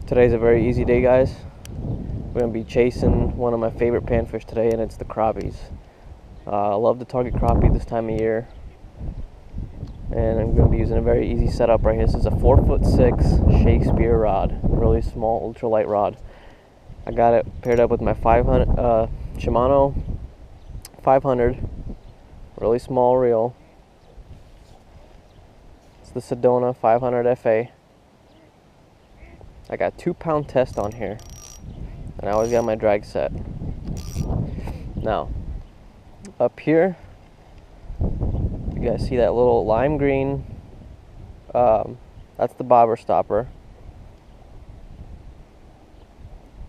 Today's a very easy day, guys. We're going to be chasing one of my favorite panfish today, and it's the crappies. I love to target crappie this time of year, and I'm going to be using a very easy setup right here. This is a 4'6" Shakespeare rod, really small ultralight rod. I got it paired up with my 500 Shimano 500, really small reel. It's the Sedona 500 F.A. I got 2-pound test on here, and I always got my drag set. Now, up here, you guys see that little lime green? That's the bobber stopper.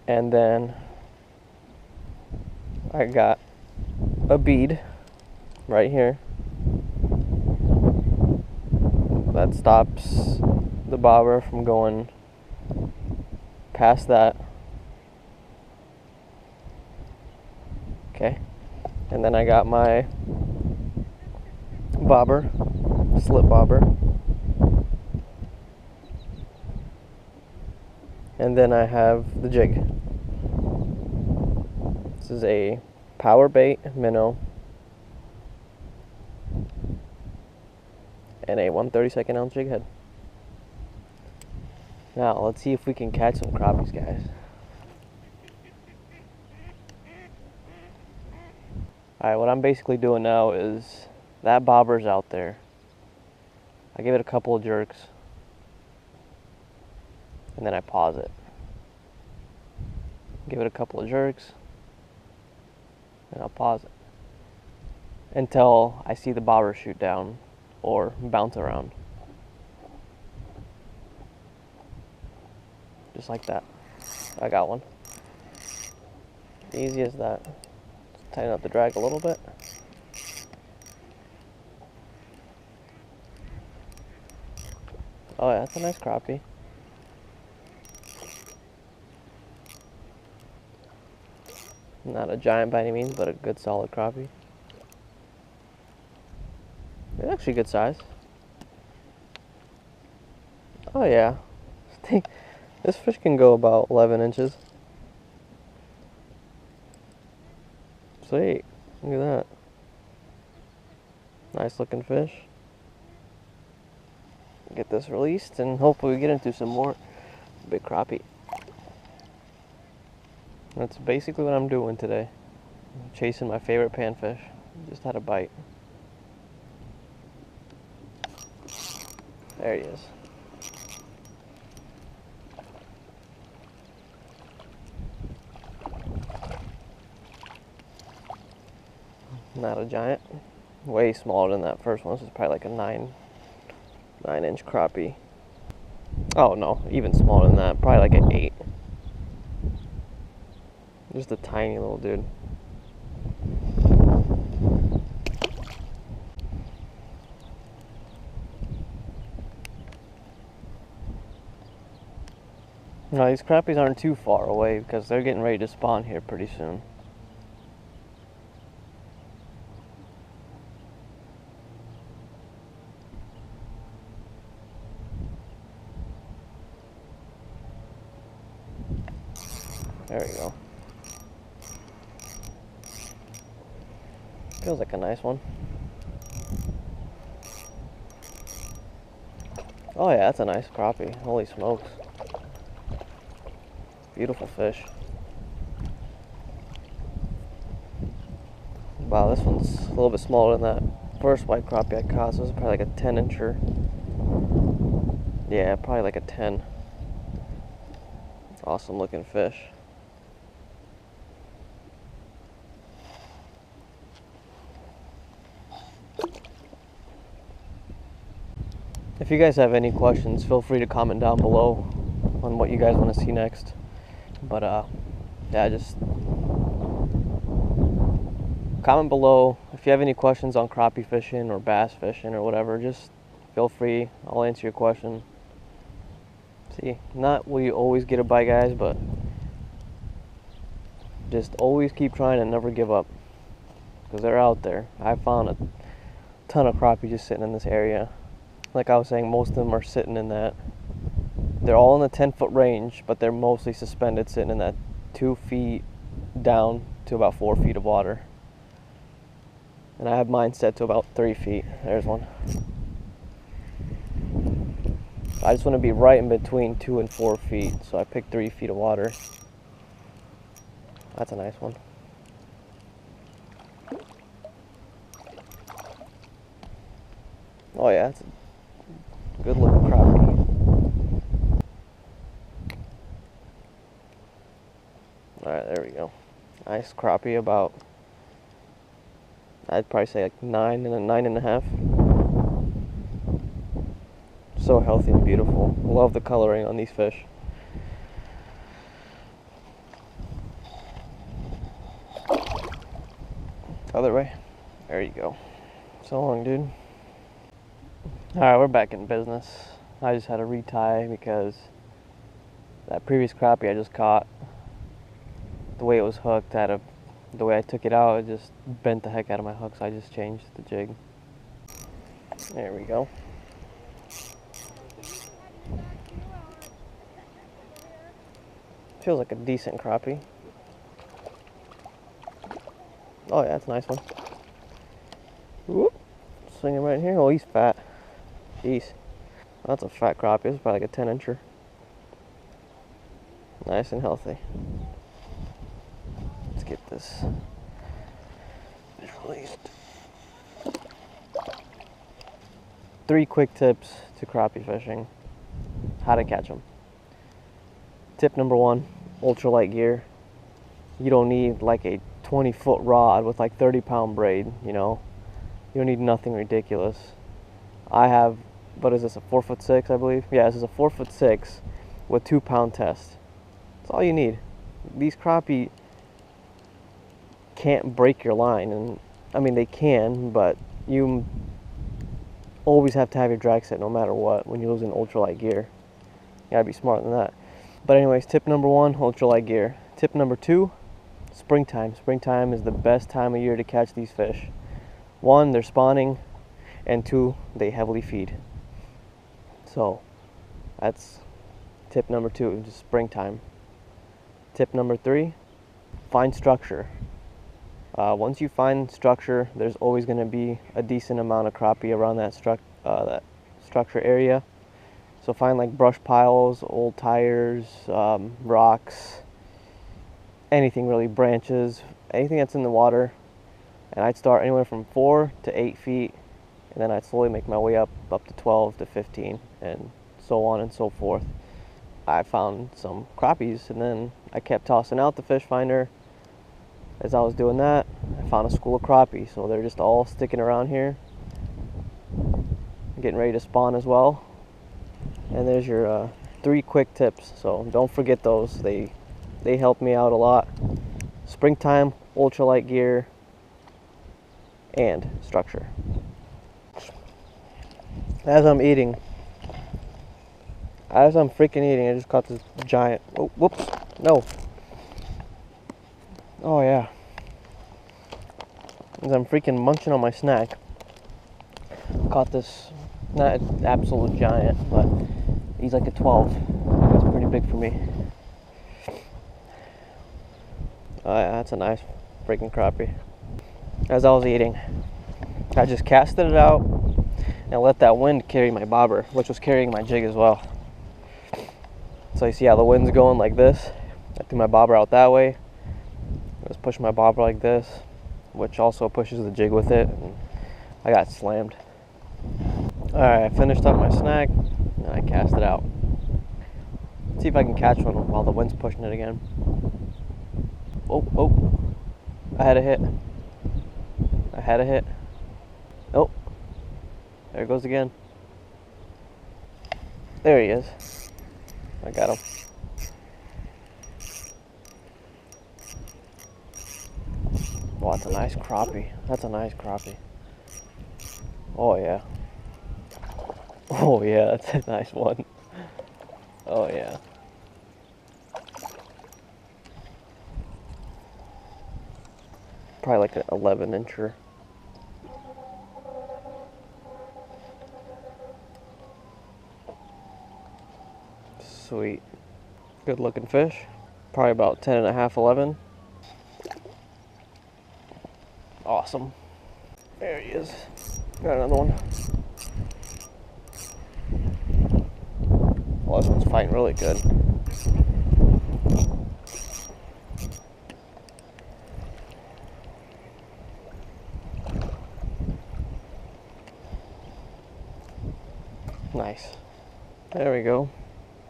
And then I got a bead right here that stops the bobber from going past that. Okay, and then I got my bobber, slip bobber, and then I have the jig. This is a power bait minnow and a 1/32 ounce jig head. Now, let's see if we can catch some crappies, guys. Alright, what I'm basically doing now is, that bobber's out there. I give it a couple of jerks, and then I pause it. Give it a couple of jerks, and I'll pause it until I see the bobber shoot down or bounce around. Just like that. I got one. Easy as that. Just tighten up the drag a little bit. Oh yeah, that's a nice crappie. Not a giant by any means, but a good solid crappie. It's actually good size. Oh yeah. This fish can go about 11 inches. Sweet. Look at that. Nice looking fish. Get this released and hopefully we get into some more big crappie. That's basically what I'm doing today. I'm chasing my favorite panfish. Just had a bite. There he is. Not a giant. Way smaller than that first one. This is probably like a 9-inch crappie. Oh no, even smaller than that. Probably like an 8. Just a tiny little dude. No, these crappies aren't too far away because they're getting ready to spawn here pretty soon. There we go. Feels like a nice one. Oh yeah, that's a nice crappie. Holy smokes. Beautiful fish. Wow, this one's a little bit smaller than that first white crappie I caught. So this is probably like a 10-incher. Yeah, probably like a 10. Awesome looking fish. If you guys have any questions, feel free to comment down below on what you guys want to see next. But yeah, just comment below if you have any questions on crappie fishing or bass fishing or whatever. Just feel free. I'll answer your question. See, not will you always get a bite, guys, but just always keep trying and never give up, because they're out there. I found a ton of crappie just sitting in this area. Like I was saying, most of them are sitting in that They're all in the 10-foot range, but they're mostly suspended, sitting in that 2 feet down to about 4 feet of water. And I have mine set to about 3 feet. There's one. I just want to be right in between 2 and 4 feet, so I picked 3 feet of water. That's a nice one. Oh yeah, that's a good looking crappie. Alright, there we go. Nice crappie, about, I'd probably say like 9.5. So healthy and beautiful. Love the coloring on these fish. Other way. There you go. So long, dude. Alright, we're back in business. I just had to retie because that previous crappie I just caught, the way it was hooked, the way I took it out, it just bent the heck out of my hook, so I just changed the jig. There we go. Feels like a decent crappie. Oh yeah, that's a nice one. Whoop. Swing him right here. Oh, he's fat. Jeez. That's a fat crappie. It's probably like a 10-incher. Nice and healthy. Let's get this fish released. 3 quick tips to crappie fishing. How to catch them. Tip number 1, ultralight gear. You don't need like a 20-foot rod with like 30-pound braid, you know. You don't need nothing ridiculous. I have, what is this, a 4'6", I believe? Yeah, this is a 4'6" with 2-pound test. That's all you need. These crappie can't break your line, and I mean they can, but you always have to have your drag set no matter what when you're using ultralight gear. You gotta be smarter than that. But anyways, tip number 1, ultralight gear. Tip number 2, springtime. Springtime is the best time of year to catch these fish. 1, they're spawning, and 2, they heavily feed. So that's tip number 2, just springtime. Tip number 3, find structure. Once you find structure, there's always going to be a decent amount of crappie around that structure area. So find like brush piles, old tires, rocks, anything really, branches, anything that's in the water. And I'd start anywhere from 4 to 8 feet, and then I'd slowly make my way up to 12 to 15, and so on and so forth. I found some crappies, and then I kept tossing out the fish finder. As I was doing that, I found a school of crappie, so they're just all sticking around here, getting ready to spawn as well. And there's your 3 quick tips, so don't forget those. They help me out a lot. Springtime, ultralight gear, and structure. As I'm freaking eating, I just caught this giant, oh, whoops, no. Oh yeah. As I'm freaking munching on my snack, caught this, not an absolute giant, but he's like a 12. That's pretty big for me. Oh yeah, that's a nice freaking crappie. As I was eating, I just casted it out and let that wind carry my bobber, which was carrying my jig as well. So you see how the wind's going like this? I threw my bobber out that way. I was pushing my bobber like this, which also pushes the jig with it, and I got slammed. Alright, I finished up my snack, and I cast it out. Let's see if I can catch one while the wind's pushing it again. Oh, I had a hit. Oh, there it goes again. There he is. I got him. Oh, that's a nice crappie. Oh yeah. Oh yeah, that's a nice one. Oh yeah. Probably like an 11-incher. Sweet. Good looking fish. Probably about 10 and a half, 11. Awesome. There he is. Got another one. Oh, this one's fighting really good. Nice. There we go.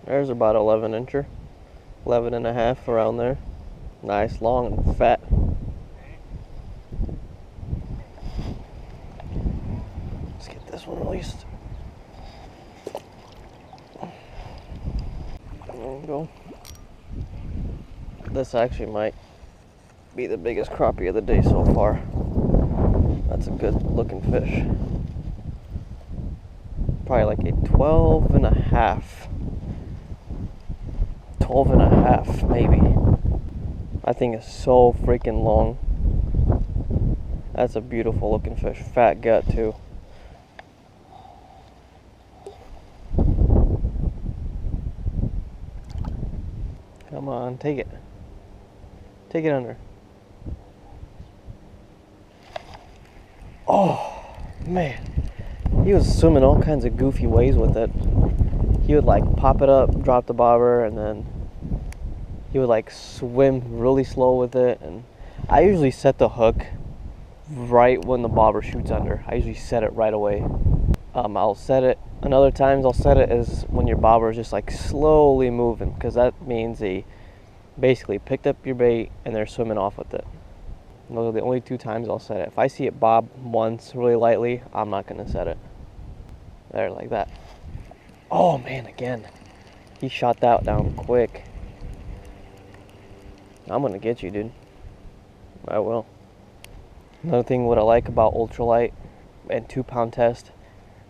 There's about 11 incher. 11 and a half, around there. Nice, long and fat. Let's get this one released. There we go. This actually might be the biggest crappie of the day so far. That's a good looking fish. Probably like a 12 and a half. 12 and a half, maybe. I think it's so freaking long. That's a beautiful looking fish. Fat gut too. Come on, take it. Take it under. Oh, man. He was swimming all kinds of goofy ways with it. He would like pop it up, drop the bobber, and then he would like swim really slow with it. And I usually set the hook right when the bobber shoots under. I usually set it right away. I'll set it, and other times I'll set it as when your bobber is just like slowly moving, because that means they basically picked up your bait and they're swimming off with it. Those are the only 2 times I'll set it. If I see it bob once really lightly, I'm not going to set it. There, like that. Oh man, again. He shot that down quick. I'm going to get you, dude. I will. Another thing what I like about ultralight and 2-pound test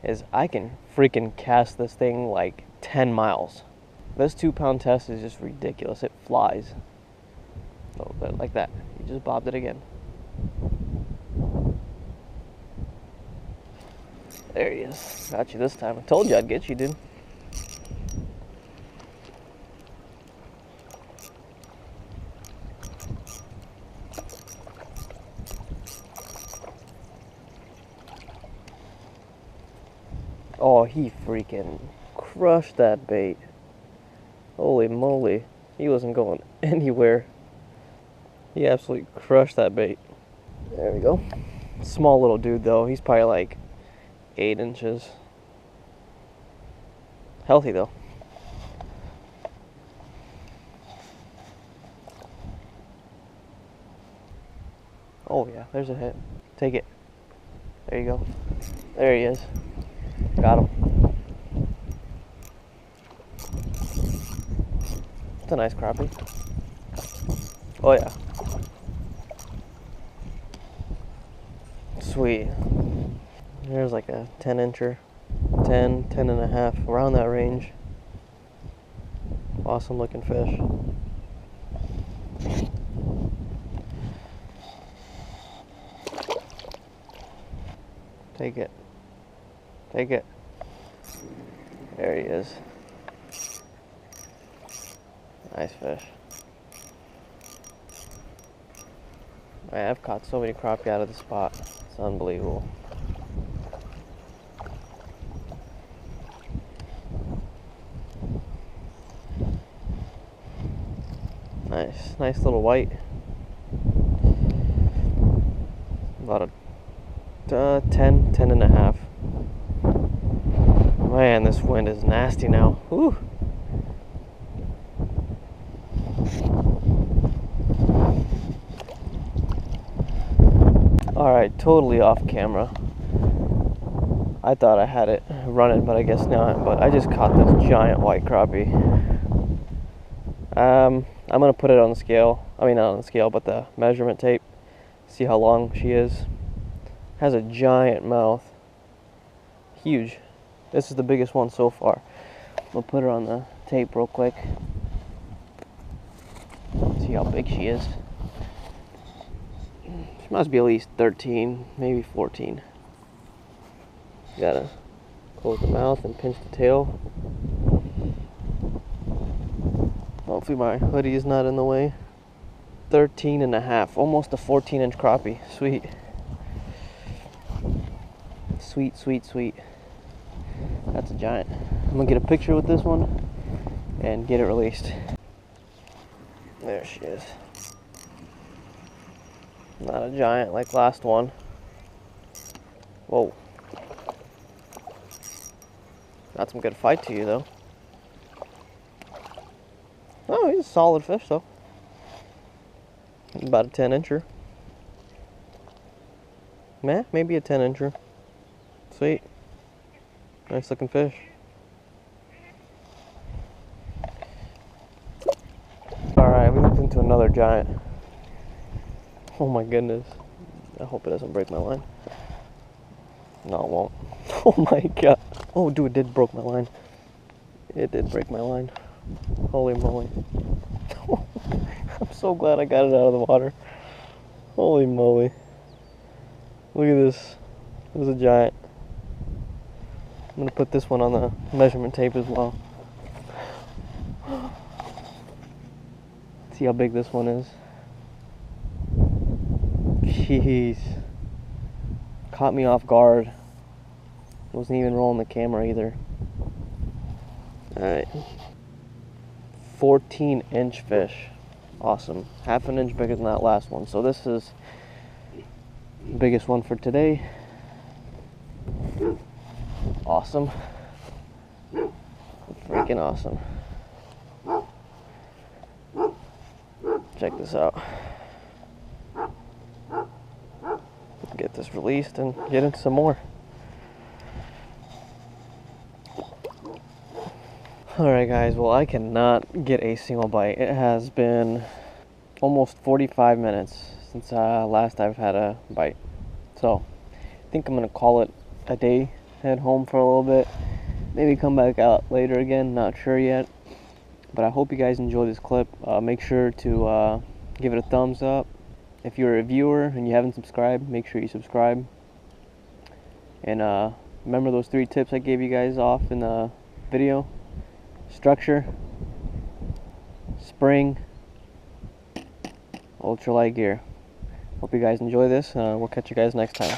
is I can freaking cast this thing like 10 miles. This 2-pound test is just ridiculous. It flies. Oh, but like that. You just bobbed it again. There he is. Got you this time. I told you I'd get you, dude. Oh, he freaking crushed that bait. Holy moly. He wasn't going anywhere. He absolutely crushed that bait. There we go. Small little dude though. He's probably like 8 inches. Healthy though. Oh yeah, there's a hit. Take it. There you go. There he is. Got him. It's a nice crappie. Oh yeah. Sweet. There's like a 10 incher. 10 and a half, around that range. Awesome looking fish. Take it. Take it. There he is. Nice fish. Man, I've caught so many crappie out of the spot. It's unbelievable. Nice little white. About a 10 and a half. Man, this wind is nasty now. Whew. Alright, totally off camera. I thought I had it running, but I guess not. But I just caught this giant white crappie. I'm going to put it on the scale. I mean, not on the scale, but the measurement tape. See how long she is. Has a giant mouth. Huge. This is the biggest one so far. We'll put her on the tape real quick. See how big she is. She must be at least 13, maybe 14. You gotta close the mouth and pinch the tail. Hopefully my hoodie is not in the way. 13 and a half, almost a 14-inch crappie. Sweet. Sweet, sweet, sweet. That's a giant. I'm gonna get a picture with this one and get it released. There she is. Not a giant like last one. Whoa. Got some good fight to you though. Oh, he's a solid fish though. About a 10-incher. Meh, maybe a 10-incher. Sweet. Nice looking fish. Alright, we looked into another giant. Oh my goodness. I hope it doesn't break my line. No, it won't. Oh my god. Oh, dude, it did broke my line. It did break my line. Holy moly. I'm so glad I got it out of the water. Holy moly. Look at this. This is a giant. I'm going to put this one on the measurement tape as well. See how big this one is. Jeez. Caught me off guard. Wasn't even rolling the camera either. Alright. 14-inch fish. Awesome. Half an inch bigger than that last one. So this is the biggest one for today. Awesome. Freaking awesome. Check this out. Get this released and get into some more. Alright guys, well I cannot get a single bite. It has been almost 45 minutes since last I've had a bite. So, I think I'm going to call it a day, head home for a little bit, maybe come back out later again, not sure yet. But I hope you guys enjoyed this clip. Make sure to give it a thumbs up. If you're a viewer and you haven't subscribed, make sure you subscribe. And remember those 3 tips I gave you guys off in the video? Structure, spring, ultralight gear. Hope you guys enjoy this. We'll catch you guys next time.